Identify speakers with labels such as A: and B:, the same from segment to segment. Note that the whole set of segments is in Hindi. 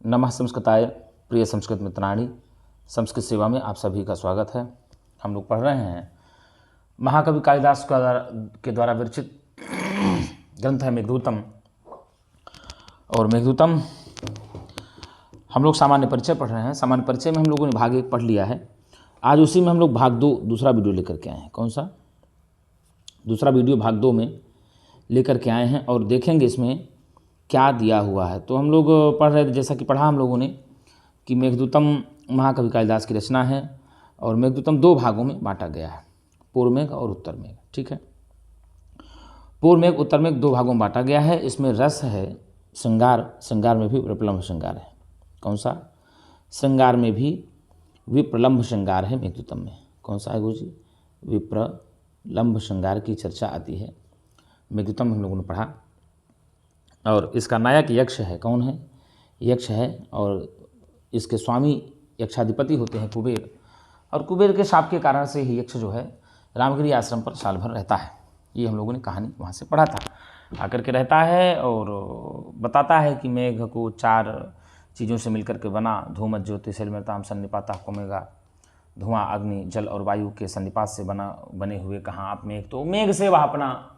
A: नमः संस्कृताय प्रिय संस्कृत मित्राणि, संस्कृत सेवा में आप सभी का स्वागत है। हम लोग पढ़ रहे हैं महाकवि कालिदास के द्वारा विरचित ग्रंथ है मेघदूतम। और मेघदूतम हम लोग सामान्य परिचय पढ़ रहे हैं। सामान्य परिचय में हम लोगों ने भाग 1 पढ़ लिया है। आज उसी में हम लोग भाग 2 दूसरा वीडियो लेकर के आए हैं। कौन सा दूसरा वीडियो? भाग 2 में लेकर के आए हैं और देखेंगे इसमें क्या दिया हुआ है। तो हम लोग पढ़ रहे थे, जैसा कि पढ़ा हम लोगों ने, कि मेघदूतम महाकवि कालिदास की रचना है और मेघदूतम 2 भागों में बांटा गया है, पूर्व मेघ और उत्तर मेघ। ठीक है, पूर्व मेघ उत्तर मेघ 2 भागों में बांटा गया है। इसमें रस है श्रृंगार, श्रृंगार में भी विप्रलम्भ श्रृंगार है। कौन सा? श्रृंगार में भी विप्रलम्भ श्रृंगार है मेघदूतम में। कौन सा है गुरु जी? विप्रलम्भ श्रृंगार की चर्चा आती है मेघदूतम, हम लोगों ने पढ़ा। और इसका नायक यक्ष है। कौन है? यक्ष है और इसके स्वामी यक्षाधिपति होते हैं कुबेर। और कुबेर के शाप के कारण से ही यक्ष जो है रामगिरी आश्रम पर साल भर रहता है। ये हम लोगों ने कहानी वहाँ से पढ़ा था। आकर के रहता है और बताता है कि मेघ को 4 चीज़ों से मिलकर के बना। धूम ज्योति शैलमृताम सन्निपाता कोमेगा। धुआं, अग्नि, जल और वायु के सन्निपात से बने हुए कहाँ आप मेघ। तो मेघ से वह अपना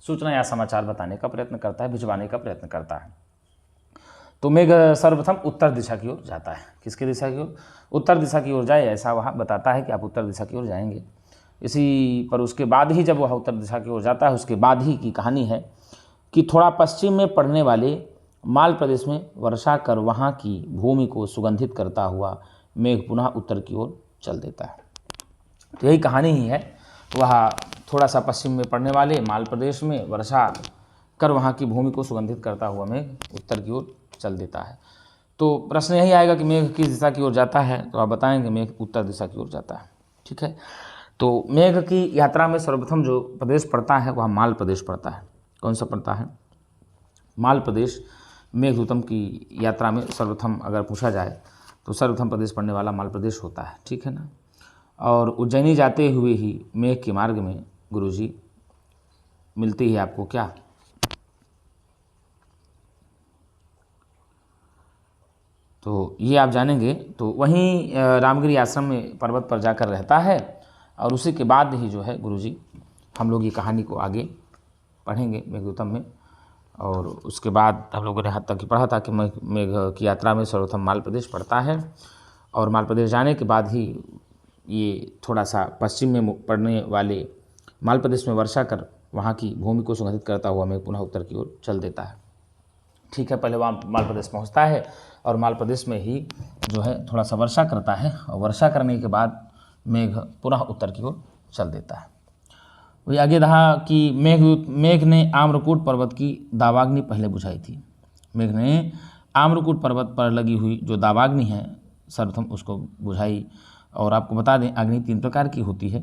A: सूचना या समाचार बताने का प्रयत्न करता है, भिजवाने का प्रयत्न करता है। तो मेघ सर्वप्रथम उत्तर दिशा की ओर जाता है। किसकी दिशा की ओर? उत्तर दिशा की ओर जाए, ऐसा वह बताता है कि आप उत्तर दिशा की ओर जाएंगे। इसी पर उसके बाद ही जब वह उत्तर दिशा की ओर जाता है, उसके बाद ही की कहानी है कि थोड़ा पश्चिम में पड़ने वाले माल प्रदेश में वर्षा कर वहाँ की भूमि को सुगंधित करता हुआ मेघ पुनः उत्तर की ओर चल देता है। तो यही कहानी ही है। वह थोड़ा सा पश्चिम में पड़ने वाले माल प्रदेश में वर्षा कर वहाँ की भूमि को सुगंधित करता हुआ मेघ उत्तर की ओर चल देता है। तो प्रश्न यही आएगा कि मेघ किस दिशा की ओर जाता है, तो आप बताएंगे मेघ उत्तर दिशा की ओर जाता है। ठीक है, तो मेघ की यात्रा में सर्वप्रथम जो प्रदेश पड़ता है वह माल प्रदेश पड़ता है। कौन सा पड़ता है? माल प्रदेश। मेघदूतम की यात्रा में सर्वप्रथम अगर पूछा जाए तो सर्वप्रथम प्रदेश पड़ने वाला माल प्रदेश होता है। ठीक है ना। और उज्जैनी जाते हुए ही मेघ के मार्ग में गुरुजी मिलती है आपको क्या? तो ये आप जानेंगे। तो वहीं रामगिरी आश्रम में पर्वत पर जाकर रहता है और उसी के बाद ही जो है गुरुजी हम लोग ये कहानी को आगे पढ़ेंगे मेघदूतम में। और उसके बाद हम लोगों ने हद तक ही पढ़ा था कि मेघ की यात्रा में सर्वप्रथम माल प्रदेश पड़ता है और माल प्रदेश जाने के बाद ही ये थोड़ा सा पश्चिम में पड़ने वाले माल प्रदेश में वर्षा कर वहाँ की भूमि को सुगंधित करता हुआ मेघ पुनः उत्तर की ओर चल देता है। ठीक है, पहले वहाँ माल प्रदेश पहुँचता है और माल प्रदेश में ही जो है थोड़ा सा वर्षा करता है और वर्षा करने के बाद मेघ पुनः उत्तर की ओर चल देता है। वही आगे रहा कि मेघ ने आम्रकूट पर्वत की दावाग्नि पहले बुझाई थी। मेघ ने आम्रकूट पर्वत पर लगी हुई जो दावाग्नि है सर्वप्रथम उसको बुझाई। और आपको बता दें अग्नि 3 प्रकार की होती है,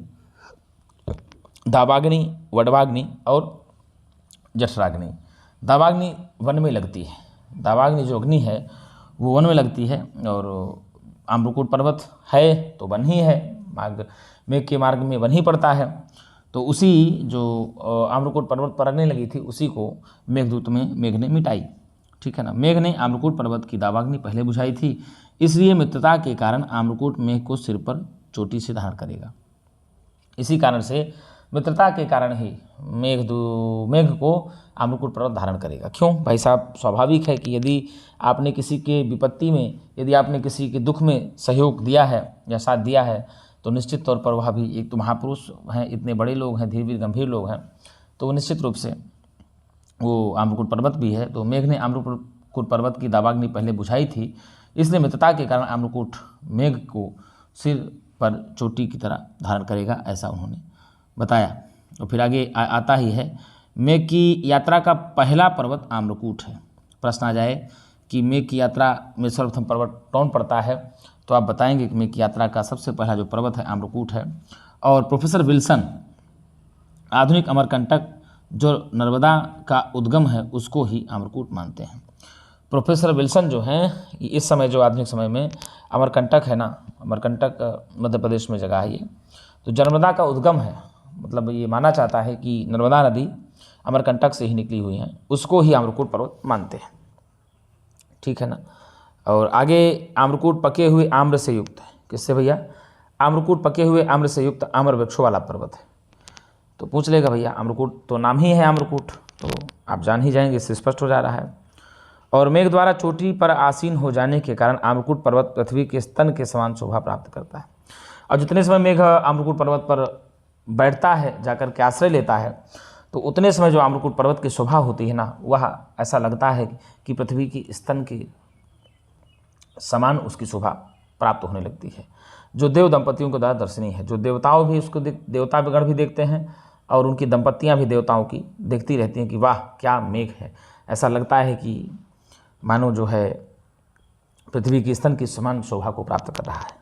A: दावाग्नि, वडवाग्नि और जठराग्नि। दावाग्नि वन में लगती है। दावाग्नि जो अग्नि है वो वन में लगती है और आम्रकूट पर्वत है तो वन ही है, मेघ के मार्ग में वन ही पड़ता है। तो उसी जो आम्रकूट पर्वत पर अग्नि लगी थी उसी को मेघदूत में मेघ ने मिटाई। ठीक है ना। मेघ ने आम्रकूट पर्वत की दावाग्नि पहले बुझाई थी, इसलिए मित्रता के कारण आम्रकूट मेघ को सिर पर चोटी से धारण करेगा। इसी कारण से मित्रता के कारण ही मेघ को आम्रकूट पर्वत धारण करेगा। क्यों भाई साहब? स्वाभाविक है कि यदि आपने किसी के विपत्ति में, यदि आपने किसी के दुख में सहयोग दिया है या साथ दिया है तो निश्चित तौर पर वह भी एक तो महापुरुष हैं, इतने बड़े लोग हैं, धीर वीर गंभीर लोग हैं, तो निश्चित रूप से वो आम्रकूट पर्वत भी है। तो मेघ ने आम्रकूट पर्वत की दावाग्नि पहले बुझाई थी, इसलिए मित्रता के कारण आम्रकूट मेघ को सिर पर चोटी की तरह धारण करेगा, ऐसा उन्होंने बताया। और फिर आगे आता ही है मेघ की यात्रा का पहला पर्वत आम्रकूट है। प्रश्न आ जाए कि मेघ की यात्रा में सर्वप्रथम पर्वत कौन पड़ता है, तो आप बताएंगे कि मेघ की यात्रा का सबसे पहला जो पर्वत है आम्रकूट है। और प्रोफेसर विल्सन आधुनिक अमरकंटक जो नर्मदा का उद्गम है उसको ही आम्रकूट मानते हैं। प्रोफेसर विल्सन जो हैं इस समय जो आधुनिक समय में अमरकंटक है ना, अमरकंटक मध्य प्रदेश में जगह है ये, तो नर्मदा का उद्गम है, मतलब ये माना जाता है कि नर्मदा नदी अमरकंटक से ही निकली हुई है, उसको ही आम्रकूट पर्वत मानते हैं। ठीक है ना। और आगे आम्रकूट पके हुए आम्र से युक्त है। किससे भैया? आम्रकूट पके हुए आम्र से युक्त आम्र वृक्षों वाला पर्वत है। तो पूछ लेगा भैया आम्रकूट तो नाम ही है आम्रकूट, तो आप जान ही जाएंगे, इससे स्पष्ट हो जा रहा है। और मेघ द्वारा चोटी पर आसीन हो जाने के कारण आम्रकूट पर्वत पृथ्वी के स्तन के समान शोभा प्राप्त करता है। और जितने समय मेघ आम्रकूट पर्वत पर बैठता है, जाकर के आश्रय लेता है, तो उतने समय जो आम्रकूट पर्वत की शोभा होती है ना, वह ऐसा लगता है कि पृथ्वी की स्तन के समान उसकी शोभा प्राप्त होने लगती है, जो देव दंपतियों के द्वारा दर्शनीय है। जो देवताओं भी उसको देवतागण भी देखते हैं और उनकी दंपत्तियां भी देवताओं की देखती रहती हैं कि वाह क्या मेघ है। ऐसा लगता है कि मानो जो है पृथ्वी की स्तन की समान शोभा को प्राप्त कर रहा है।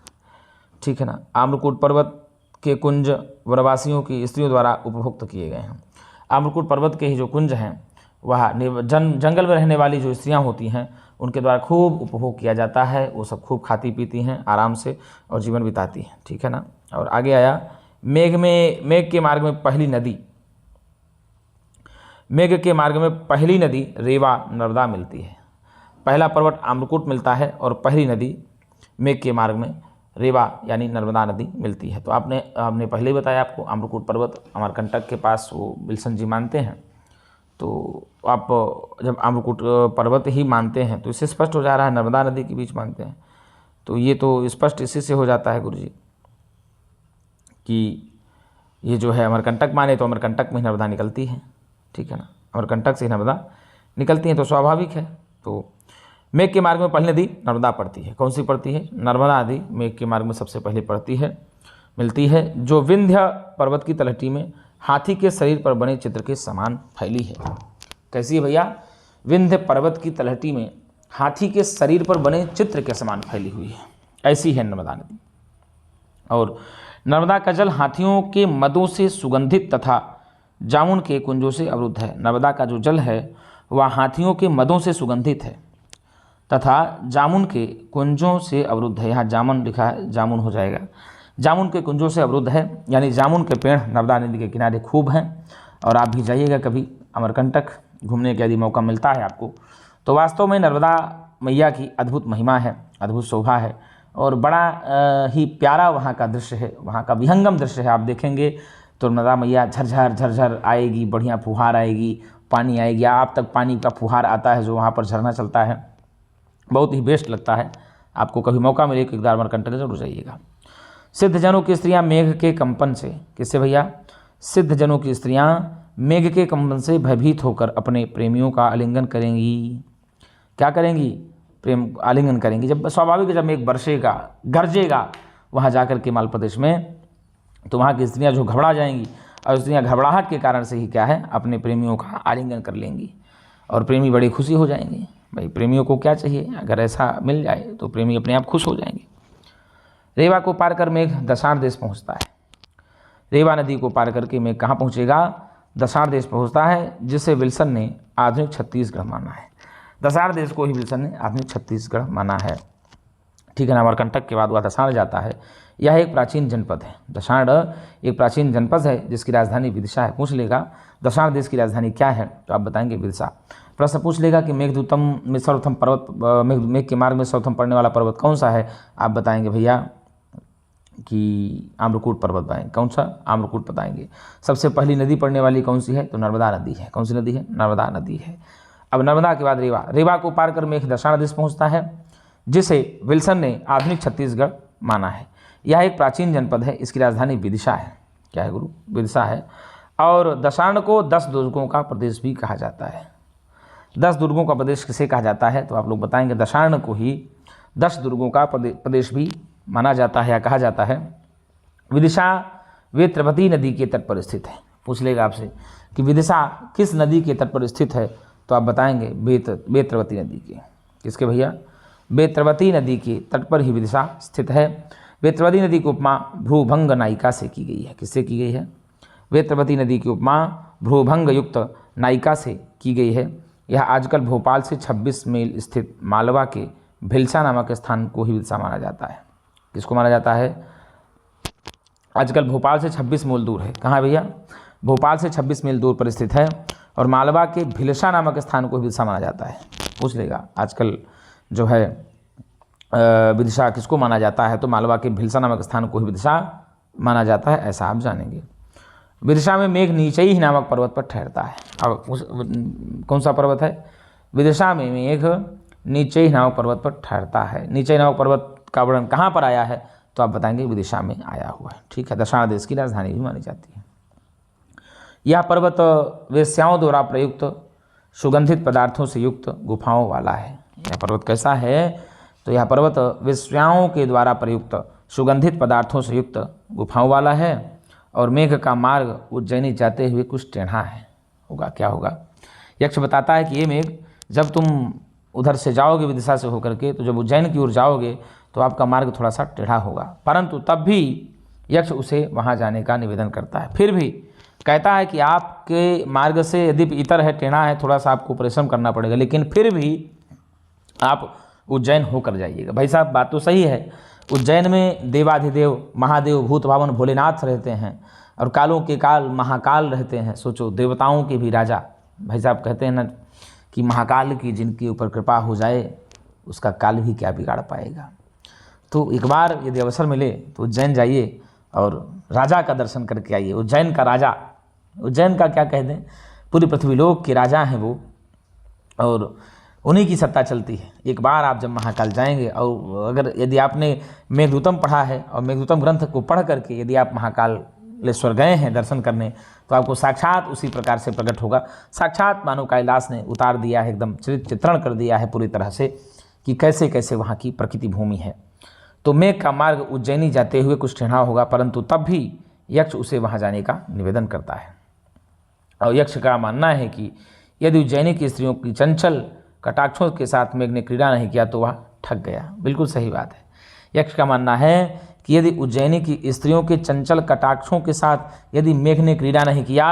A: ठीक है ना। आम्रकूट पर्वत के कुंज वनवासियों की स्त्रियों द्वारा उपभोक्त किए गए हैं। आम्रकूट पर्वत के ही जो कुंज हैं वह जंगल में रहने वाली जो स्त्रियां होती हैं उनके द्वारा खूब उपभोग किया जाता है। वो सब खूब खाती पीती हैं आराम से और जीवन बिताती हैं। ठीक है ना। और आगे आया मेघ के मार्ग में पहली नदी, मेघ के मार्ग में पहली नदी रेवा नर्मदा मिलती है। पहला पर्वत आम्रकूट मिलता है और पहली नदी मेघ के मार्ग में रेवा यानी नर्मदा नदी मिलती है। तो हमने पहले ही बताया आपको आम्रकूट पर्वत अमरकंटक के पास वो विल्सन जी मानते हैं। तो आप जब आम्रकूट पर्वत ही मानते हैं तो इससे स्पष्ट हो जा रहा है नर्मदा नदी के बीच मानते हैं। तो ये तो स्पष्ट इसी से हो जाता है गुरुजी कि ये जो है अमरकंटक माने तो अमरकंटक में नर्मदा निकलती है। ठीक है ना। अमरकंटक से नर्मदा निकलती हैं तो स्वाभाविक है। तो मेघ के मार्ग में पहली नदी नर्मदा पड़ती है। कौन सी पड़ती है? नर्मदा नदी मेघ के मार्ग में सबसे पहले पड़ती है, मिलती है, जो विंध्य पर्वत की तलहटी में हाथी के शरीर पर बने चित्र के समान फैली है। कैसी है भैया? विंध्य पर्वत की तलहटी में हाथी के शरीर पर बने चित्र के समान फैली हुई है, ऐसी है नर्मदा नदी। और नर्मदा का जल हाथियों के मदों से सुगंधित तथा जामुन के कुंजों से अवरुद्ध है। नर्मदा का जो जल है वह हाथियों के मदों से सुगंधित है तथा जामुन के कुंजों से अवरुद्ध है। यहाँ जामुन लिखा है, जामुन हो जाएगा, जामुन के कुंजों से अवरुद्ध है, यानी जामुन के पेड़ नर्मदा नदी के किनारे खूब हैं। और आप भी जाइएगा कभी अमरकंटक घूमने का यदि मौका मिलता है आपको, तो वास्तव में नर्मदा मैया की अद्भुत महिमा है, अद्भुत शोभा है और बड़ा ही प्यारा वहाँ का दृश्य है, वहाँ का विहंगम दृश्य है। आप देखेंगे तो नर्मदा मैया झरझर झरझर आएगी, बढ़िया फुहार आएगी, पानी आएगी, आप तक पानी का फुहार आता है जो वहाँ पर झरना चलता है, बहुत ही बेस्ट लगता है। आपको कभी मौका मिले एक बार अमरकंटक जरूर जाइएगा। सिद्धजनों की स्त्रियां मेघ के कंपन से, किससे भैया? सिद्धजनों की स्त्रियां मेघ के कंपन से भयभीत होकर अपने प्रेमियों का आलिंगन करेंगी। क्या करेंगी? प्रेम आलिंगन करेंगी। जब स्वाभाविक है, जब मेघ बरसेगा गरजेगा वहाँ जाकर के माल प्रदेश में, तो वहाँ की स्त्रियाँ जो घबरा जाएंगी और स्त्रियाँ घबराहट के कारण से ही क्या है अपने प्रेमियों का आलिंगन कर लेंगी और प्रेमी बड़ी खुशी हो जाएंगे। भाई प्रेमियों को क्या चाहिए? अगर ऐसा मिल जाए तो प्रेमी अपने आप खुश हो जाएंगे। रेवा को पार कर मेघ दशाण देश पहुंचता है। रेवा नदी को पार करके मेघ कहाँ पहुंचेगा? दशाण देश पहुंचता है, जिसे विल्सन ने आधुनिक छत्तीसगढ़ माना है। दशाण देश को ही विल्सन ने आधुनिक छत्तीसगढ़ माना है। ठीक है ना। अमरकंटक के बाद वह दशाण जाता है। यह एक प्राचीन जनपद है। दशाण एक प्राचीन जनपद है जिसकी राजधानी विदिशा है। पूछ लेगा दशाण देश की राजधानी क्या है, तो आप बताएंगे विदिशा। प्रश्न पूछ लेगा कि मेघदूतम में सर्वप्रथम पर्वत मेघ के मार्ग में सर्वप्रथम पड़ने वाला पर्वत कौन सा है, आप बताएंगे भैया कि आम्रकूट पर्वत बताएंगे। कौन सा? आम्रकूट बताएंगे। सबसे पहली नदी पड़ने वाली कौन सी है? तो नर्मदा नदी है। कौन सी नदी है? नर्मदा नदी है। अब नर्मदा के बाद रेवा, रेवा को पार कर मेघ दशाण देश पहुँचता है, जिसे विल्सन ने आधुनिक छत्तीसगढ़ माना है। यह एक प्राचीन जनपद है, इसकी राजधानी विदिशा है। क्या है गुरु? विदिशा है। और दशाण को 10 दुर्गों का प्रदेश भी कहा जाता है। 10 दुर्गों का प्रदेश किसे कहा जाता है, तो आप लोग बताएंगे दशाण को ही 10 दुर्गों का प्रदेश भी माना जाता है या कहा जाता है। विदिशा वेत्रवती नदी के तट पर स्थित है। पूछ लेगा आपसे कि विदिशा किस नदी के तट पर स्थित है, तो आप बताएंगे वेत्रवती नदी के। किसके भैया? वेत्रवती नदी के तट पर ही विदिशा स्थित है। वेत्रवती नदी की उपमा भ्रूभंग नायिका से की गई है। किससे की गई है? वेत्रवती नदी की उपमा भ्रूभंग युक्त नायिका से की गई है। यह आजकल भोपाल से 26 मील स्थित मालवा के भिलसा नामक स्थान को ही विदिशा माना जाता है। किसको माना जाता है? आजकल भोपाल से 26 मील दूर है। कहाँ भैया? भोपाल से 26 मील दूर पर स्थित है और मालवा के भिलसा नामक स्थान को विदिशा माना जाता है। पूछ लेगा आजकल जो है विदिशा किसको माना जाता है, तो मालवा के भिलसा नामक स्थान को ही विदिशा माना जाता है, ऐसा आप जानेंगे। विदिशा में मेघ नीचई नामक पर्वत पर ठहरता है। अब कौन सा पर्वत है? विदिशा में मेघ नीचई नामक पर्वत पर ठहरता है। नीचई नामक पर्वत का वर्णन कहाँ पर आया है, तो आप बताएंगे विदिशा में आया हुआ है। ठीक है, दक्षिण देश की राजधानी भी मानी जाती है। यह पर्वत वेश्याओं द्वारा प्रयुक्त सुगंधित पदार्थों से युक्त गुफाओं वाला है। यह पर्वत कैसा है? तो यह पर्वत वेश्याओं के द्वारा प्रयुक्त सुगंधित पदार्थों से युक्त गुफाओं वाला है और मेघ का मार्ग उज्जैनी जाते हुए कुछ टेढ़ा है। होगा क्या होगा? यक्ष बताता है कि ये मेघ, जब तुम उधर से जाओगे विदिशा से होकर के, तो जब उज्जैन की ओर जाओगे तो आपका मार्ग थोड़ा सा टेढ़ा होगा, परंतु तब भी यक्ष उसे वहाँ जाने का निवेदन करता है। फिर भी कहता है कि आपके मार्ग से यदि इतर है, टेढ़ा है, थोड़ा सा आपको परिश्रम करना पड़ेगा, लेकिन फिर भी आप उज्जैन होकर जाइएगा। भाई साहब, बात तो सही है। उज्जैन में देवाधिदेव महादेव भूत भावन भोलेनाथ रहते हैं और कालों के काल महाकाल रहते हैं। सोचो, देवताओं के भी राजा। भाई साहब कहते हैं ना कि महाकाल की जिनके ऊपर कृपा हो जाए उसका काल भी क्या बिगाड़ पाएगा। तो एक बार यदि अवसर मिले तो उज्जैन जाइए और राजा का दर्शन करके आइए। उज्जैन का राजा, उज्जैन का क्या कह दें, पूरी पृथ्वी लोक के राजा हैं वो, और उन्हीं की सत्ता चलती है। एक बार आप जब महाकाल जाएंगे, और अगर यदि आपने मेघदूतम पढ़ा है और मेघदूतम ग्रंथ को पढ़ करके यदि आप महाकालेश्वर गए हैं दर्शन करने, तो आपको साक्षात उसी प्रकार से प्रकट होगा। साक्षात मानो कैलाश ने उतार दिया है, एकदम चित्रण कर दिया है पूरी तरह से कि कैसे कैसे वहाँ की प्रकृति भूमि है। तो मेघ का मार्ग उज्जैनी जाते हुए कुछ टेढ़ा होगा, परंतु तब भी यक्ष उसे वहाँ जाने का निवेदन करता है। और यक्ष का मानना है कि यदि उज्जैनी की स्त्रियों की चंचल कटाक्षों के साथ मेघ ने क्रीड़ा नहीं किया तो वह ठग गया। बिल्कुल सही बात है। यक्ष का मानना है कि यदि उज्जैनी की स्त्रियों के चंचल कटाक्षों के साथ यदि मेघ ने क्रीड़ा नहीं किया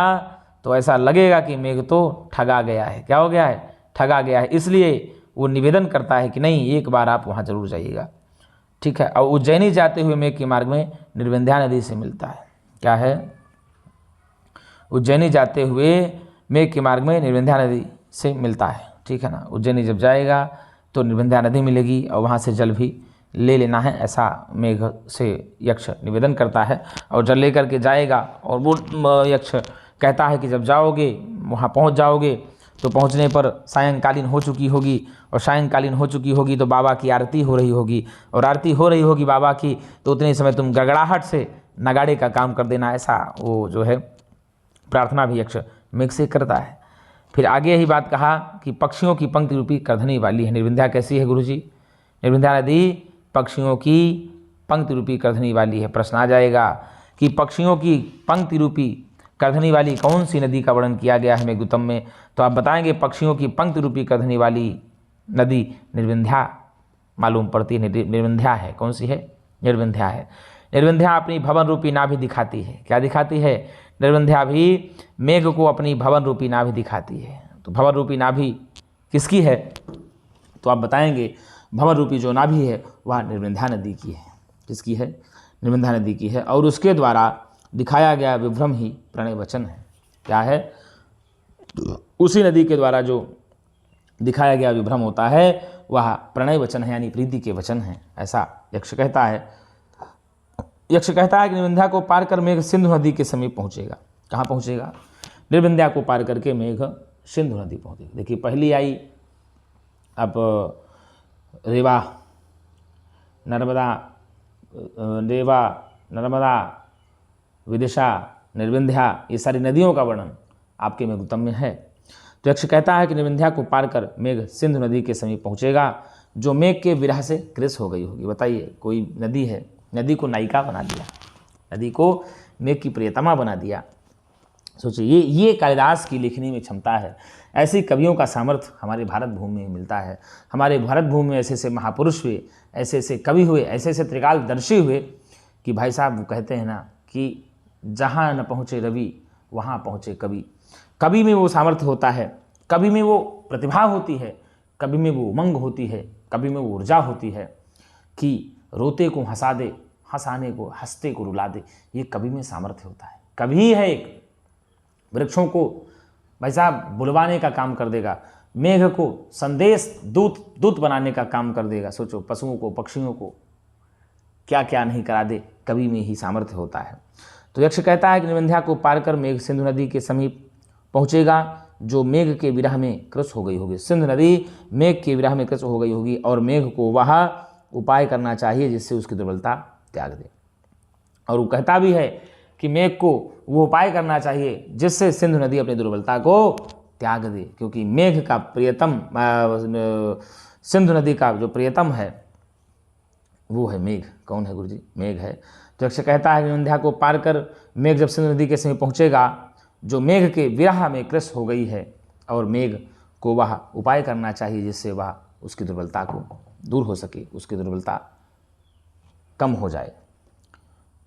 A: तो ऐसा लगेगा कि मेघ तो ठगा गया है। क्या हो गया है? ठगा गया है। इसलिए वो निवेदन करता है कि नहीं, एक बार आप वहाँ जरूर जाइएगा। ठीक है। और उज्जैनी जाते हुए मेघ के मार्ग में निर्विंध्या नदी से मिलता है। क्या है? उज्जैनी जाते हुए मेघ के मार्ग में निर्विंध्या नदी से मिलता है। ठीक है ना। उज्जैनी जब जाएगा तो निर्विंध्या नदी मिलेगी और वहाँ से जल भी ले लेना है, ऐसा मेघ से यक्ष निवेदन करता है। और जल लेकर के जाएगा और वो यक्ष कहता है कि जब जाओगे, वहाँ पहुँच जाओगे तो पहुँचने पर सायंकालीन हो चुकी होगी, और सायंकालीन हो चुकी होगी तो बाबा की आरती हो रही होगी, और आरती हो रही होगी बाबा की, तो उतने समय तुम गड़गड़ाहट से नगाड़े का काम कर देना। ऐसा वो जो है प्रार्थना भी यक्ष मेघ से करता है। फिर आगे यही बात कहा कि पक्षियों की पंक्ति रूपी करधनी वाली है निर्विंध्या। कैसी है गुरुजी? निर्विंध्या नदी पक्षियों की पंक्ति रूपी करधनी वाली है। प्रश्न आ जाएगा कि पक्षियों की पंक्ति रूपी करधनी वाली कौन सी नदी का वर्णन किया गया है मेघदूतम में? तो आप बताएंगे पक्षियों की पंक्ति रूपी करधनी वाली नदी निर्विंध्या मालूम पड़ती है। निर्विंध्या है। कौन सी है? निर्विंध्या है। निर्विंध्या अपनी भवन रूपी नाभि दिखाती है। क्या दिखाती है? निर्विंध्या भी मेघ को अपनी भवन रूपी नाभि दिखाती है। तो भवन रूपी नाभि किसकी है? तो आप बताएंगे भवन रूपी जो नाभि है वह निर्विंध्या नदी की है। किसकी है? निर्विंध्या नदी की है। और उसके द्वारा दिखाया गया विभ्रम ही प्रणय वचन है। क्या है? उसी नदी के द्वारा जो दिखाया गया विभ्रम होता है वह प्रणय वचन है, यानी प्रीति के वचन है, ऐसा यक्ष कहता है। यक्ष कहता है कि निर्विंध्या को पार कर मेघ सिंधु नदी के समीप पहुंचेगा। कहाँ पहुंचेगा? निर्विंध्या को पार करके मेघ सिंधु नदी पहुंचेगा। देखिए, पहली आई अब रेवा, नर्मदा, विदिशा, निर्विंध्या, ये सारी नदियों का वर्णन आपके मेघदूतम में है। तो यक्ष कहता है कि निर्विंध्या को पार कर मेघ सिंधु नदी के समीप पहुंचेगा, जो मेघ के विरह से ग्रस्त हो गई होगी। बताइए, कोई नदी है, नदी को नायिका बना दिया, नदी को मेघ की प्रियतमा बना दिया। सोचिए, ये कालिदास की लिखने में क्षमता है। ऐसे कवियों का सामर्थ्य हमारे भारत भूमि में मिलता है। हमारे भारत भूमि में ऐसे ऐसे महापुरुष हुए, ऐसे ऐसे कवि हुए, ऐसे ऐसे त्रिकालदर्शी हुए कि भाई साहब वो कहते हैं ना कि जहाँ न पहुँचे रवि वहाँ पहुँचे कवि। कवि में वो सामर्थ्य होता है, कवि में वो प्रतिभा होती है, कवि में वो उमंग होती है, कवि में वो ऊर्जा होती है कि रोते को हंसा दे, हंसाने को हंसते को रुला दे। ये कवि में सामर्थ्य होता है। कवि है एक वृक्षों को भाई साहब बुलवाने का काम कर देगा। मेघ को संदेश दूत बनाने का काम कर देगा। सोचो, पशुओं को, पक्षियों को क्या क्या नहीं करा दे, कवि में ही सामर्थ्य होता है। तो यक्ष कहता है कि निबंध्या को पार कर मेघ सिंधु नदी के समीप पहुँचेगा, जो मेघ के विरह में कृश हो गई होगी। सिंधु नदी मेघ के विरह में कृश हो गई होगी और मेघ को वह उपाय करना चाहिए जिससे उसकी दुर्बलता त्याग दे। और वो कहता भी है कि मेघ को वो उपाय करना चाहिए जिससे सिंधु नदी अपनी दुर्बलता को त्याग दे, क्योंकि मेघ का प्रियतम, सिंधु नदी का जो प्रियतम है वो है मेघ। कौन है गुरुजी? मेघ है। तो यक्ष कहता है कि निबंध्या को पार कर मेघ जब सिंधु नदी के समीप पहुँचेगा, जो मेघ के विरह में कृश हो गई है, और मेघ को वह उपाय करना चाहिए जिससे वह उसकी दुर्बलता को दूर हो सके, उसकी दुर्बलता कम हो जाए।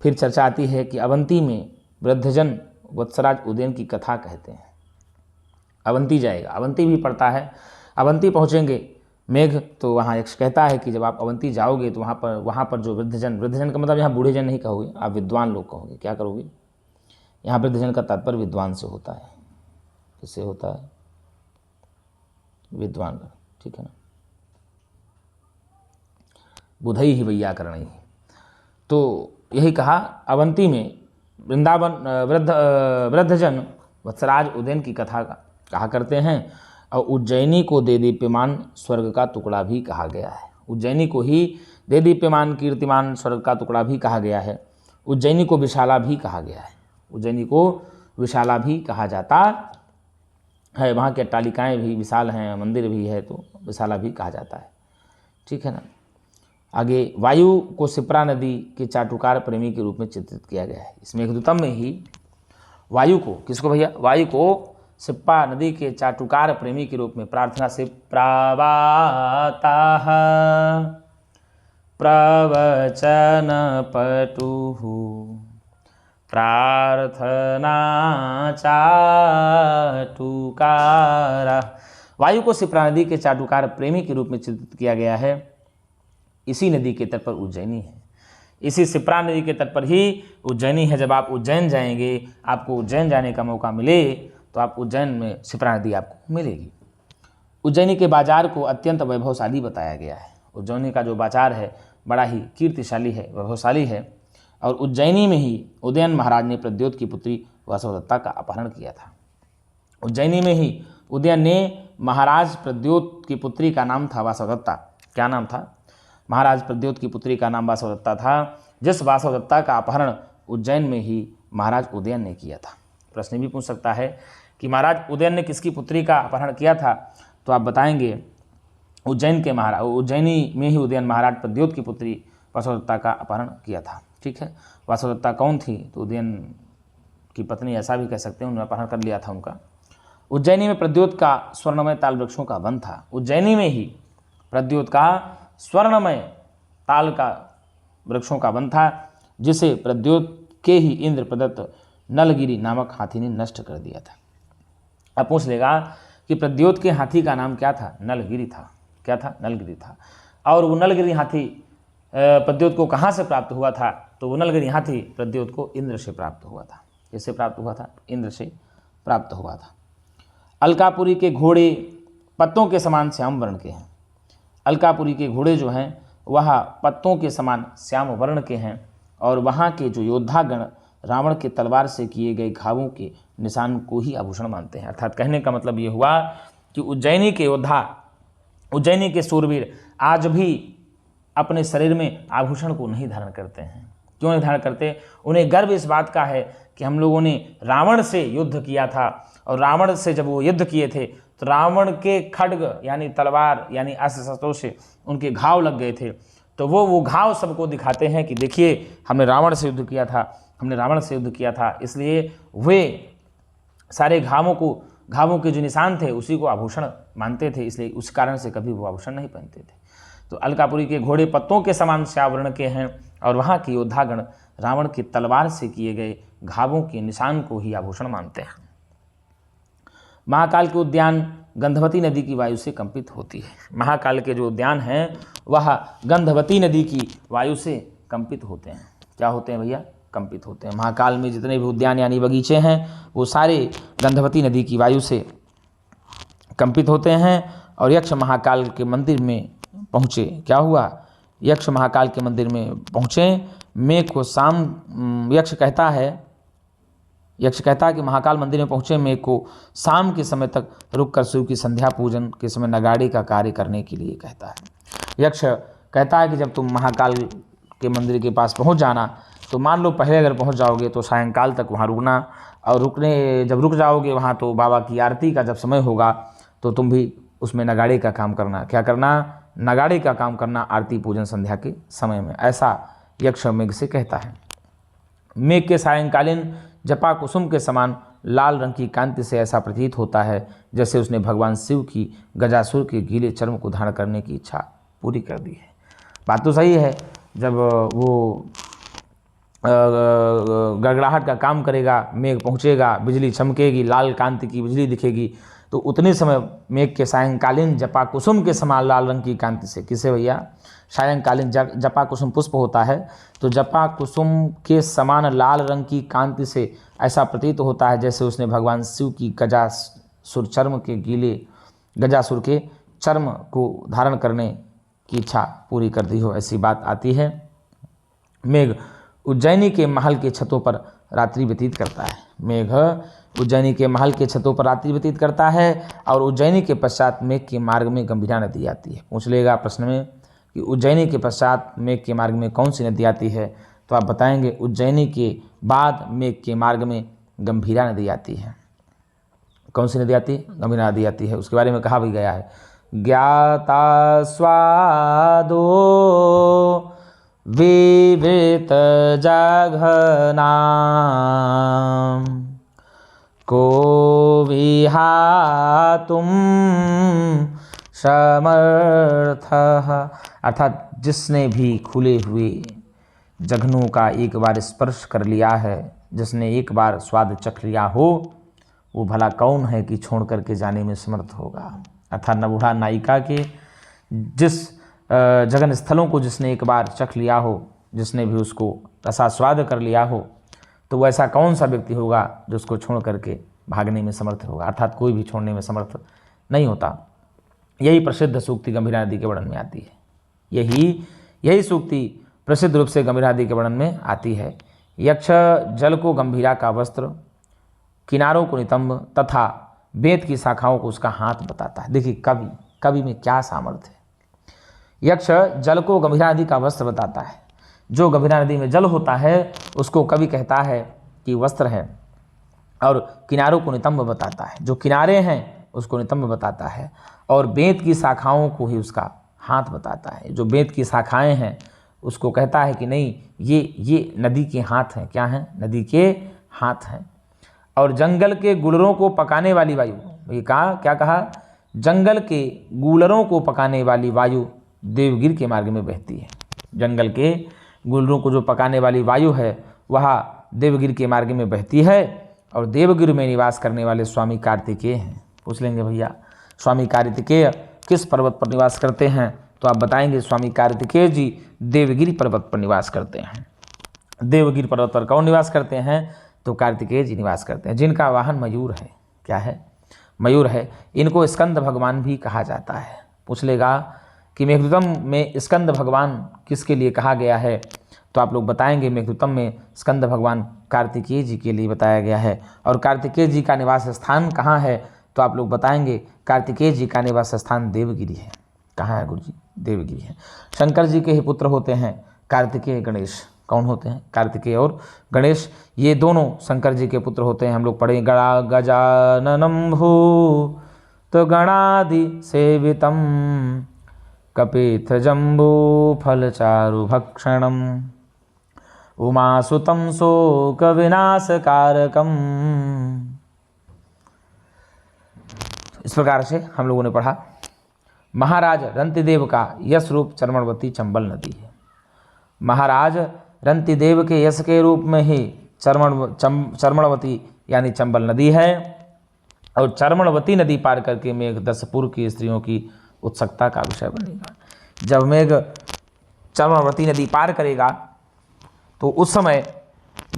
A: फिर चर्चा आती है कि अवंती में वृद्धजन वत्सराज उदयन की कथा कहते हैं। अवंती जाएगा, अवंती भी पड़ता है। अवंती पहुँचेंगे मेघ, तो वहाँ यक्ष कहता है कि जब आप अवंती जाओगे तो वहाँ पर जो वृद्धजन का मतलब यहाँ बूढ़े जन नहीं कहोगे, आप विद्वान लोग कहोगे। क्या करोगे? यहाँ वृद्धजन का तात्पर्य विद्वान से होता है। किससे होता है? विद्वान का, ठीक है ना। बुधई ही वैयाकरण। तो यही कहा, अवंती में वृंदावन वृद्धजन वत्सराज उदयन की कथा कहा करते हैं। और उज्जैनी को देदीप्यमान स्वर्ग का टुकड़ा भी कहा गया है। उज्जैनी को ही देदीप्यमान कीर्तिमान स्वर्ग का टुकड़ा भी कहा गया है। उज्जैनी को विशाला भी कहा गया है। उज्जैनी को विशाला भी कहा जाता है। वहाँ की अट्टालिकाएँ भी विशाल हैं, मंदिर भी है, तो विशाला भी कहा जाता है, ठीक है ना। आगे, वायु को शिप्रा नदी के चाटुकार प्रेमी के रूप में चित्रित किया गया है। इसमें मेघदूतम में ही वायु को, किसको भैया? वायु को शिप्रा नदी के चाटुकार प्रेमी के रूप में, प्रार्थना से प्रावाताः प्रवचन पटुः प्रार्थना चाटुकारा। वायु को शिप्रा नदी के चाटुकार प्रेमी के रूप में चित्रित किया गया है। इसी नदी के तट पर उज्जैनी है। इसी शिप्रा नदी के तट पर ही उज्जैनी है। जब आप उज्जैन जाएंगे, आपको उज्जैन जाने का मौका मिले, तो आप उज्जैन में शिप्रा नदी आपको मिलेगी। उज्जैनी के बाजार को अत्यंत वैभवशाली बताया गया है। उज्जैनी का जो बाजार है बड़ा ही कीर्तिशाली है, वैभवशाली है। और उज्जैनी में ही उदयन महाराज ने प्रद्योत की पुत्री वासवदत्ता का अपहरण किया था। उज्जैनी में ही उदयन ने महाराज प्रद्योत की पुत्री का नाम था वासवदत्ता। क्या नाम था? महाराज प्रद्योत की पुत्री का नाम वासवदत्ता था, जिस वासवदत्ता का अपहरण उज्जैन में ही महाराज उदयन ने किया था। प्रश्न भी पूछ सकता है कि महाराज उदयन ने किसकी पुत्री का अपहरण किया था? तो आप बताएंगे उज्जैनी में ही उदयन महाराज प्रद्योत की पुत्री वासवदत्ता का अपहरण किया था, ठीक है। वासवदत्ता कौन थी? तो उदयन की पत्नी, ऐसा भी कह सकते हैं, उन्होंने अपहरण कर लिया था उनका। उज्जैनी में प्रद्योत का स्वर्णमय ताल वृक्षों का वन था। उज्जैनी में ही प्रद्योत का स्वर्णमय ताल का वृक्षों का वन था, जिसे प्रद्योत के ही इंद्र प्रदत्त नलगिरी नामक हाथी ने नष्ट कर दिया था। अब पूछ लेगा कि प्रद्योत के हाथी का नाम क्या था? नलगिरी था। क्या था? नलगिरी था। और वो नलगिरी हाथी प्रद्योत को कहाँ से प्राप्त हुआ था? तो वो नलगिरी हाथी प्रद्योत को इंद्र से प्राप्त हुआ था। किससे प्राप्त हुआ था? इंद्र से प्राप्त हुआ था। अलकापुरी के घोड़े पत्तों के समान श्याम वर्ण के हैं। अलकापुरी के घोड़े जो हैं वह पत्तों के समान श्याम वर्ण के हैं। और वहाँ के जो योद्धागण रावण के तलवार से किए गए घावों के निशान को ही आभूषण मानते हैं। अर्थात कहने का मतलब ये हुआ कि उज्जैनी के योद्धा, उज्जैनी के शूरवीर आज भी अपने शरीर में आभूषण को नहीं धारण करते हैं। क्यों नहीं धारण करते? उन्हें गर्व इस बात का है कि हम लोगों ने रावण से युद्ध किया था, और रावण से जब वो युद्ध किए थे तो रावण के खड्ग यानी तलवार यानी अस्त्र शस्त्रों से उनके घाव लग गए थे। तो वो घाव सबको दिखाते हैं कि देखिए हमने रावण से युद्ध किया था, हमने रावण से युद्ध किया था। इसलिए वे सारे घावों के जो निशान थे उसी को आभूषण मानते थे। इसलिए उस कारण से कभी वो आभूषण नहीं पहनते थे। तो अलकापुरी के घोड़े पत्तों के समान श्यावर्ण के हैं, और वहाँ के योद्धागण रावण की तलवार से किए गए घावों के निशान को ही आभूषण मानते हैं। महाकाल के उद्यान गंधवती नदी की वायु से कंपित होती है। महाकाल के जो उद्यान हैं वह गंधवती नदी की वायु से कंपित होते हैं। क्या होते हैं भैया? कंपित होते हैं। महाकाल में जितने भी उद्यान यानी बगीचे हैं वो सारे गंधवती नदी की वायु से कंपित होते हैं और यक्ष महाकाल के मंदिर में पहुँचे। क्या हुआ? यक्ष महाकाल के मंदिर में पहुँचे। मेघ को शाम यक्ष कहता है कि महाकाल मंदिर में पहुँचे मेघ को शाम के समय तक रुककर शिव की संध्या पूजन के समय नगाड़े का कार्य करने के लिए कहता है। यक्ष कहता है कि जब तुम महाकाल के मंदिर के पास पहुँच जाना तो मान लो पहले अगर पहुँच जाओगे तो सायंकाल तक वहाँ रुकना, और जब रुक जाओगे वहाँ तो बाबा की आरती का जब समय होगा तो तुम भी उसमें नगाड़े का काम करना। क्या करना? नगाड़े का काम करना आरती पूजन संध्या के समय में। ऐसा यक्ष मेघ से कहता है। मेघ के सायंकालीन जपा कुसुम के समान लाल रंग की कांति से ऐसा प्रतीत होता है जैसे उसने भगवान शिव की गजासुर के गीले चर्म को धारण करने की इच्छा पूरी कर दी है। बात तो सही है, जब वो गड़गड़ाहट का काम करेगा, मेघ पहुँचेगा, बिजली चमकेगी, लाल कांति की बिजली दिखेगी, तो उतने समय मेघ के सायंकालीन जपा कुसुम के समान लाल रंग की कांति से, किसे भैया? सायंकालीन जपा कुसुम पुष्प होता है, तो जपा कुसुम के समान लाल रंग की कांति से ऐसा प्रतीत होता है जैसे उसने भगवान शिव की गजासुर के चर्म को धारण करने की इच्छा पूरी कर दी हो, ऐसी बात आती है। मेघ उज्जैनी के महल के छतों पर रात्रि व्यतीत करता है। मेघ उज्जैनी के महल के छतों पर रात्रि व्यतीत करता है और उज्जैनी के पश्चात मेघ के मार्ग में गंभीरा नदी आती है। पूछ लेगा प्रश्न में कि उज्जैनी के पश्चात मेघ के मार्ग में कौन सी नदी आती है, तो आप बताएंगे उज्जैनी के बाद मेघ के मार्ग में गंभीरा नदी आती है। कौन सी नदी आती है? गंभीरा नदी आती है। उसके बारे में कहा भी गया है, ज्ञाता स्वादो विवृत जघनाम को विहातुम समर्थः, अर्थात जिसने भी खुले हुए जघनों का एक बार स्पर्श कर लिया है, जिसने एक बार स्वाद चख लिया हो, वो भला कौन है कि छोड़ करके जाने में समर्थ होगा। अर्थात नबूढ़ा नायिका के जिस जगन स्थलों को जिसने एक बार चख लिया हो, जिसने भी उसको रसास्वाद कर लिया हो, तो वो ऐसा कौन सा व्यक्ति होगा जो उसको छोड़ करके भागने में समर्थ होगा। अर्थात कोई भी छोड़ने में समर्थ नहीं होता। यही प्रसिद्ध सूक्ति गंभीरा नदी के वर्णन में आती है। यही सूक्ति प्रसिद्ध रूप से गंभीरा नदी के वर्णन में आती है। यक्ष जल को गंभीरा का वस्त्र, किनारों को नितंब तथा बेत की शाखाओं को उसका हाथ बताता है। देखिए कवि में क्या सामर्थ्य है। यक्ष जल को गंभीरा नदी का वस्त्र बताता है। जो गंभीरा नदी में जल होता है उसको कवि कहता है कि वस्त्र है, और किनारों को नितंब बताता है। जो किनारे हैं उसको नितंब बताता है, और बेत की शाखाओं को ही उसका हाथ बताता है। जो बेत की शाखाएं हैं उसको कहता है कि नहीं, ये नदी के हाथ हैं। क्या हैं? नदी के हाथ हैं। और जंगल के गुलरों को पकाने वाली वायु, ये कहा, क्या कहा? जंगल के गूलरों को पकाने वाली वायु देवगिर के मार्ग में बहती है। जंगल के गुलरों को जो पकाने वाली वायु है वह देवगिर के मार्ग में बहती है, और देवगिर में निवास करने वाले स्वामी कार्तिकेय हैं। पूछ लेंगे भैया स्वामी कार्तिकेय किस पर्वत पर निवास करते हैं, तो आप बताएंगे स्वामी कार्तिकेय जी देवगिरी पर्वत पर निवास करते हैं। देवगिरी पर्वत पर कौन निवास करते हैं? तो कार्तिकेय जी निवास करते हैं, जिनका वाहन मयूर है। क्या है? मयूर है। इनको स्कंद भगवान भी कहा जाता है। पूछ लेगा कि मेघदूतम में स्कंद भगवान किसके लिए कहा गया है, तो आप लोग बताएंगे मेघदूतम में स्कंद भगवान कार्तिकेय जी के लिए बताया गया है। और कार्तिकेय जी का निवास स्थान कहाँ है, तो आप लोग बताएंगे कार्तिकेय जी का निवास स्थान देवगिरी है। कहाँ है गुरु जी? देवगिरी है। शंकर जी के ही पुत्र होते हैं कार्तिकेय गणेश। कौन होते हैं? कार्तिकेय और गणेश, ये दोनों शंकर जी के पुत्र होते हैं। हम लोग पढ़े गजाननं भूत गणादि सेवितम कपित जम्बू फलचारु भक्षणम उमासुतं शोक विनाशकारकम। इस प्रकार से हम लोगों ने पढ़ा। महाराज रंतिदेव का यश रूप चर्मणवती चंबल नदी है। महाराज रंतिदेव के यश के रूप में ही चर्मणवती यानी चंबल नदी है। और चर्मणवती नदी पार करके मेघ दसपुर की स्त्रियों की उत्सुकता का विषय बनेगा। जब मेघ चर्मणवती नदी पार करेगा तो उस समय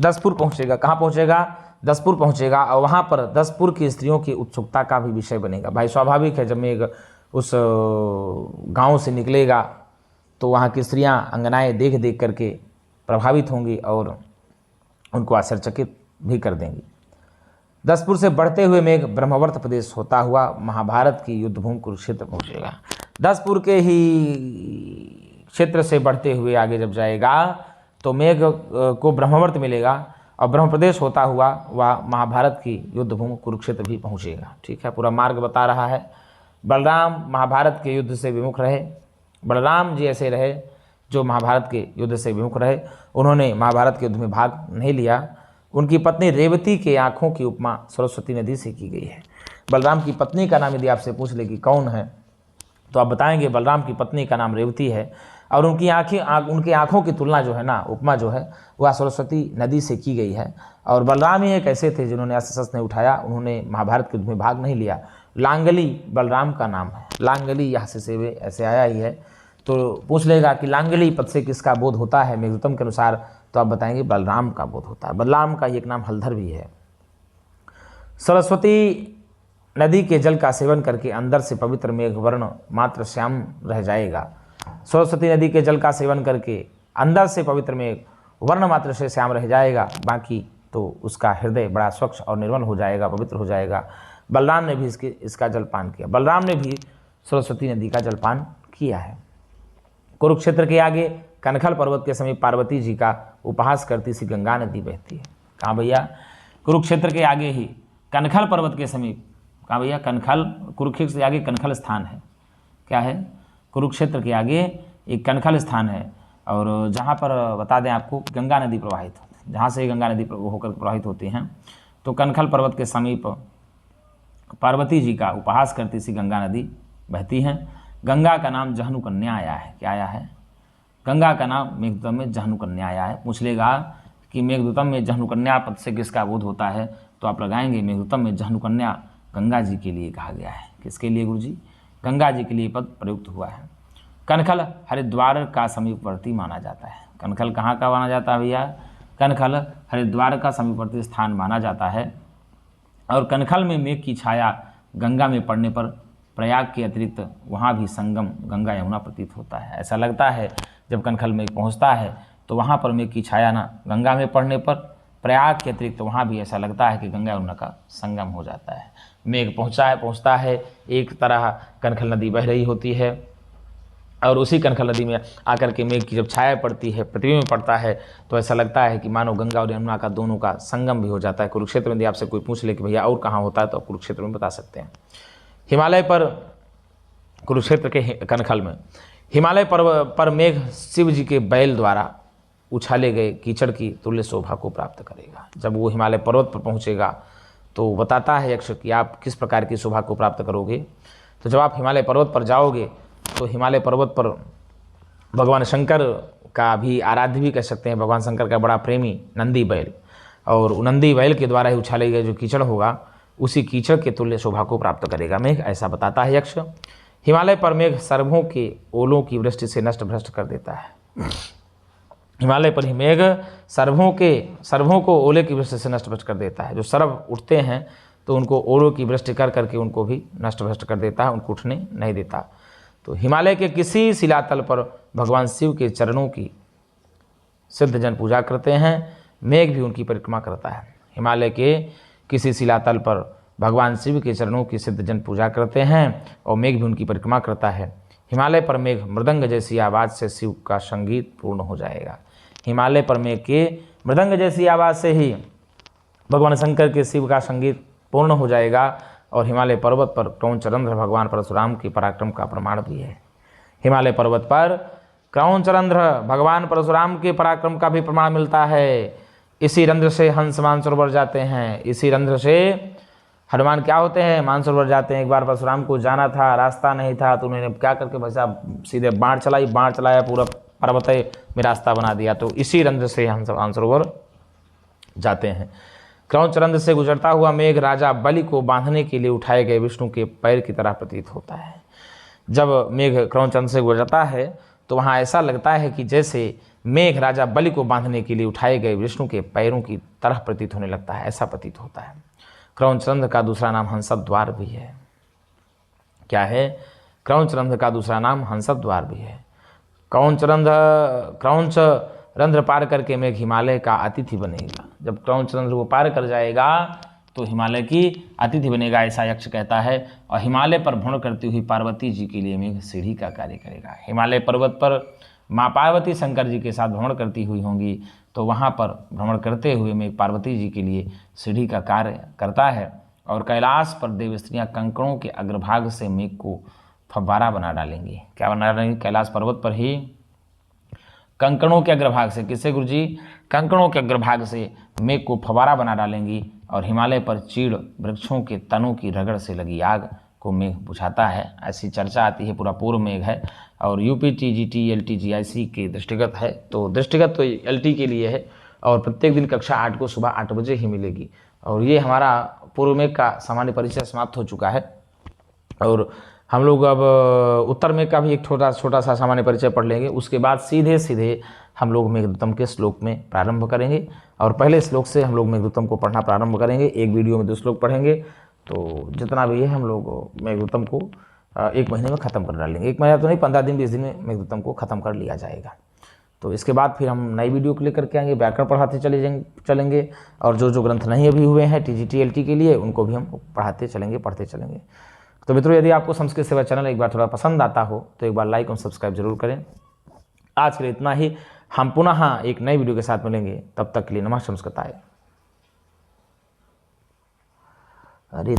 A: दसपुर पहुँचेगा। कहाँ पहुँचेगा? दसपुर पहुँचेगा और वहाँ पर दसपुर की स्त्रियों की उत्सुकता का भी विषय बनेगा। भाई स्वाभाविक है, जब मेघ उस गांव से निकलेगा तो वहाँ की स्त्रियां अंगनाएँ देख देख करके प्रभावित होंगी और उनको आश्चर्यचकित भी कर देंगी। दसपुर से बढ़ते हुए मेघ ब्रह्मावर्त प्रदेश होता हुआ महाभारत की युद्धभूमि कुरुक्षेत्र पहुँचेगा। दसपुर के ही क्षेत्र से बढ़ते हुए आगे जब जाएगा तो मेघ को ब्रह्मावर्त मिलेगा और ब्रह्म प्रदेश होता हुआ वह महाभारत की युद्धभूमि कुरुक्षेत्र भी पहुँचेगा। ठीक है, पूरा मार्ग बता रहा है। बलराम महाभारत के युद्ध से विमुख रहे। बलराम जी ऐसे रहे जो महाभारत के युद्ध से विमुख रहे। उन्होंने महाभारत के युद्ध में भाग नहीं लिया। उनकी पत्नी रेवती के आँखों की उपमा सरस्वती नदी से की गई है। बलराम की पत्नी का नाम यदि आपसे पूछ ले कि कौन है तो आप बताएंगे बलराम की पत्नी का नाम रेवती है और उनकी उनकी आँखों की तुलना जो है ना, उपमा जो है वह सरस्वती नदी से की गई है। और बलराम ही एक ऐसे थे जिन्होंने अस्त्र शस्त्र नहीं उठाया, उन्होंने महाभारत के युद्ध में भाग नहीं लिया। लांगली बलराम का नाम है। लांगली यहाँ से ऐसे आया ही है। तो पूछ लेगा कि लांगली पद से किसका बोध होता है मेघदूतम के अनुसार, तो आप बताएंगे बलराम का बोध होता है। बलराम का एक नाम हलधर भी है। सरस्वती नदी के जल का सेवन करके अंदर से पवित्र मेघवर्ण मात्र श्याम रह जाएगा। सरस्वती नदी के जल का सेवन करके अंदर से पवित्र मेघ वर्ण मात्र से श्याम रह जाएगा, बाकी तो उसका हृदय बड़ा स्वच्छ और निर्मल हो जाएगा, पवित्र हो जाएगा। बलराम ने भी इसका जलपान किया। बलराम ने भी सरस्वती नदी का जलपान किया है। कुरुक्षेत्र के आगे कनखल पर्वत के समीप पार्वती जी का उपहास करती सी गंगा नदी बहती है। कहाँ भैया? कुरुक्षेत्र के आगे ही कनखल पर्वत के समीप। कहाँ भैया? कनखल, कुरुक्षेत्र के आगे कनखल स्थान है। क्या है? कुरुक्षेत्र के आगे एक कनखल स्थान है और जहाँ पर बता दें आपको गंगा नदी प्रवाहित होती है, जहाँ से गंगा नदी होकर प्रवाहित होती हैं। तो कनखल पर्वत के समीप पार्वती जी का उपहास करती सी गंगा नदी बहती हैं। गंगा का नाम जहनु कन्या आया है। क्या आया है? गंगा का नाम मेघदूतम में जहनु कन्या आया है। पूछ लेगा कि मेघदूतम में जहनु कन्या पद से किसका बोध होता है, तो आप लगाएंगे मेघदूतम में जहनु कन्या गंगा जी के लिए कहा गया है। किसके लिए गुरुजी? गंगा जी के लिए पद प्रयुक्त हुआ है। कनखल हरिद्वार का समीपवर्ती माना जाता है। कनखल कहाँ का माना जाता है भैया? कनखल हरिद्वार का समीपवर्ती स्थान माना जाता है। और कनखल में मेघ की छाया गंगा में पड़ने पर प्रयाग के अतिरिक्त वहाँ भी संगम गंगा यमुना प्रतीत होता है। ऐसा लगता है जब कनखल मेघ पहुँचता है तो वहाँ पर मेघ की छाया ना गंगा में पड़ने पर प्रयाग के अतिरिक्त वहाँ भी ऐसा लगता है कि गंगा यमुना का संगम हो जाता है। मेघ पहुँचता है, एक तरह कनखल नदी बह रही होती है और उसी कनखल नदी में आकर के मेघ की जब छाया पड़ती है, पृथ्वी में पड़ता है, तो ऐसा लगता है कि मानो गंगा और यमुना का दोनों का संगम भी हो जाता है। कुरुक्षेत्र में यदि आपसे कोई पूछ ले कि भैया और कहाँ होता है, तो कुरुक्षेत्र में बता सकते हैं। हिमालय पर, कुरुक्षेत्र के कनखल में हिमालय पर मेघ शिव जी के बैल द्वारा उछाले गए कीचड़ की तुल्य शोभा को प्राप्त करेगा। जब वो हिमालय पर्वत पर पहुँचेगा तो बताता है यक्ष कि आप किस प्रकार की शोभा को प्राप्त करोगे। तो जब आप हिमालय पर्वत पर जाओगे तो हिमालय पर्वत पर भगवान शंकर का भी आराध्य भी कह सकते हैं, भगवान शंकर का बड़ा प्रेमी नंदी बैल, और नंदी बैल के द्वारा ही उछाले गए जो कीचड़ होगा उसी कीचड़ के तुल्य शोभा को प्राप्त करेगा मेघ, ऐसा बताता है यक्ष। हिमालय पर मेघ सर्वों के ओलों की वृष्टि से नष्ट भ्रष्ट कर देता है। हिमालय पर ही मेघ सर्वों को ओले की वृष्टि से नष्ट भ्रष्ट कर देता है। जो सर्व उठते हैं तो उनको ओलों की वृष्टि कर करके उनको भी नष्ट भ्रष्ट कर देता है, उनको उठने नहीं देता। तो हिमालय के किसी शिलातल पर भगवान शिव के चरणों की सिद्ध जन पूजा करते हैं, मेघ भी उनकी परिक्रमा करता है। हिमालय के किसी शिलातल पर भगवान शिव के चरणों की सिद्ध जन पूजा करते हैं और मेघ भी उनकी परिक्रमा करता है। हिमालय पर मेघ मृदंग जैसी आवाज़ से शिव का संगीत पूर्ण हो जाएगा। हिमालय पर मेघ के मृदंग जैसी आवाज़ से ही भगवान शंकर के शिव का संगीत पूर्ण हो जाएगा। और हिमालय पर्वत पर क्रौंचरंध्र भगवान परशुराम के पराक्रम का प्रमाण भी है। हिमालय पर्वत पर क्रौंचरंध्र भगवान परशुराम के पराक्रम का भी प्रमाण मिलता है। इसी रंध्र से हंस मानसरोवर जाते हैं, इसी रंध्र से हनुमान क्या होते हैं, मानसरोवर जाते हैं। एक बार परशुराम को जाना था, रास्ता नहीं था, तो उन्होंने क्या करके भाई साहब सीधे बाण चलाया, पूरा पर्वत में रास्ता बना दिया। तो इसी रंध्र से हंस मानसरोवर जाते हैं। क्रौंचरंध्र से गुजरता हुआ मेघ राजा बलि को बांधने के लिए उठाए गए विष्णु के पैर की तरह प्रतीत होता है। जब मेघ क्रौंचरंध्र से गुजरता है तो वहाँ ऐसा लगता है कि जैसे मेघ राजा बलि को बांधने के लिए उठाए गए विष्णु के पैरों की तरह प्रतीत होने लगता है, ऐसा प्रतीत होता है। क्रौंचरंध्र का दूसरा नाम हंसद्वार भी है। क्या है? क्रौंचरंध्र का दूसरा नाम हंसद्वार भी है। क्रौंचरंध्र पार करके मेघ हिमालय का अतिथि बनेगा। जब क्रौंचरंध्र को पार कर जाएगा तो हिमालय की अतिथि बनेगा, ऐसा यक्ष कहता है। और हिमालय पर भ्रमण करती हुई पार्वती जी के लिए मेघ सीढ़ी का कार्य करेगा। हिमालय पर्वत पर माँ पार्वती शंकर जी के साथ भ्रमण करती हुई होंगी, तो वहाँ पर भ्रमण करते हुए मेघ पार्वती जी के लिए सीढ़ी का कार्य करता है। और कैलाश पर देव स्त्रियाँ कंकड़ों के अग्रभाग से मेघ को फव्वारा बना डालेंगी। क्या बना डालेंगी? कैलाश पर्वत पर ही कंकड़ों के अग्रभाग से। किससे गुरुजी? कंकड़ों के अग्रभाग से मेघ को फव्वारा बना डालेंगी। और हिमालय पर चीड़ वृक्षों के तनों की रगड़ से लगी आग को मेघ बुझाता है, ऐसी चर्चा आती है। पूरा पूर्व मेघ है और यूपी टीजीटी एलटी जीआईसी के दृष्टिगत है, तो दृष्टिगत तो एलटी के लिए है। और प्रत्येक दिन कक्षा 8 को सुबह 8 बजे ही मिलेगी। और ये हमारा पूर्व मेघ का सामान्य परिचय समाप्त हो चुका है। और हम लोग अब उत्तर मेघ का भी एक छोटा सा सामान्य परिचय पढ़ लेंगे। उसके बाद सीधे हम लोग मेघदूतम के श्लोक में प्रारंभ करेंगे। और पहले श्लोक से हम लोग मेघदूतम को पढ़ना प्रारंभ करेंगे। एक वीडियो में 2 श्लोक पढ़ेंगे, तो जितना भी है हम लोग मेघदूतम को 1 महीने में ख़त्म कर डालेंगे। 1 महीना तो नहीं, 15 दिन 20 दिन में मेघदूतम को ख़त्म कर लिया जाएगा। तो इसके बाद फिर हम नई वीडियो को लेकर के आएंगे, व्याकरण पढ़ाते चलेंगे। और जो ग्रंथ नहीं अभी हुए हैं टीजीटी एलटी के लिए, उनको भी हम पढ़ते चलेंगे। तो मित्रों, यदि आपको संस्कृत सेवा चैनल एक बार थोड़ा पसंद आता हो तो एक बार लाइक और सब्सक्राइब जरूर करें। आज के लिए इतना ही। हम पुनः एक नई वीडियो के साथ मिलेंगे, तब तक के लिए नमः संस्कृताय। अरे